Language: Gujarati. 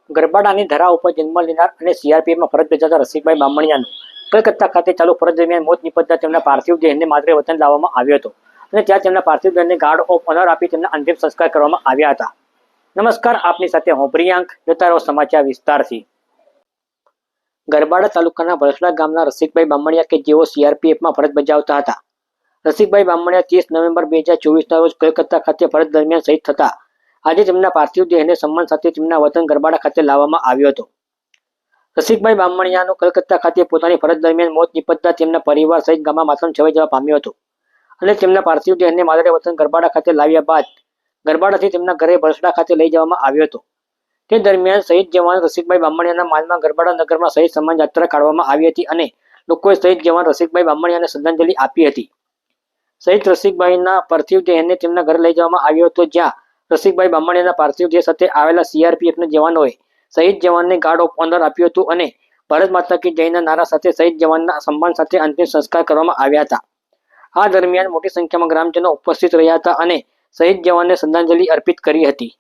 ગરબાડાની ધરા ઉપર જન્મ લેનાર અને સીઆરપીએફમાં ફરજ બજાવતા રસિકભાઈ બામણિયાનું કલકત્તા ખાતે ચાલુ ફરજ દરમિયાન મોત નિપજતા તેમના પાર્થિવ દેહને માદરે વતન લાવવામાં આવ્યો હતો અને ત્યાં તેમના પાર્થિવ દેહને ગાર્ડ ઓફ ઓનર આપી તેમના અંતિમ સંસ્કાર કરવામાં આવ્યા હતા। નમસ્કાર, આપની સાથે હું પ્રિયાંક, જોતા રહો સમાચાર વિસ્તારથી। ગરબાડા તાલુકાના ભરસડા ગામના રસિકભાઈ બામણિયા કે જેઓ સીઆરપીએફમાં ફરજ બજાવતા હતા। રસિકભાઈ બામણિયા 30 નવેમ્બર 2024ના રોજ કલકત્તા ખાતે ફરજ દરમિયાન શહીદ થતા આજે તેમના પાર્થિવ દેહને સન્માન સાથે તેમના વતન ગરબાડા ખાતે લાવવામાં આવ્યો હતો। રસિકભાઈ બામણિયાનું કલકત્તા ખાતે પોતાની ફરજ દરમિયાન મોત નિપજતા તેમના પરિવાર સહિત ગામમાં માતમ છવાઈ જવા પામ્યો હતો અને તેમના પાર્થિવ દેહને માદરે વતન ગરબાડા ખાતે લાવ્યા બાદ ગરબાડાથી તેમના ઘરે ભરસડા ખાતે લઈ જવામાં આવ્યો હતો। તે દરમિયાન શહીદ જવાન રસિકભાઈ બામણિયાના માનમાં ગરબાડા નગરમાં શહીદ સન્માન યાત્રા કાઢવામાં આવી હતી અને લોકોએ શહીદ જવાન રસિકભાઈ બામણિયાને શ્રદ્ધાંજલિ આપી હતી। શહીદ રસિકભાઈના પાર્થિવ દેહને તેમના ઘરે લઈ જવામાં આવ્યો હતો, જ્યાં રસિકભાઈ બામણિયાના પાર્થિવ દેહ સાથે આવેલા સીઆરપીએફના જવાનોએ શહીદ જવાનને ગાર્ડ ઓફ ઓનર આપ્યું હતું અને ભારત માતા કી જયના નારા સાથે શહીદ જવાનના સન્માન સાથે અંતિમ સંસ્કાર કરવામાં આવ્યા હતા। આ દરમિયાન મોટી સંખ્યામાં ગ્રામજનો ઉપસ્થિત રહ્યા હતા અને શહીદ જવાનને શ્રદ્ધાંજલિ અર્પિત કરી હતી।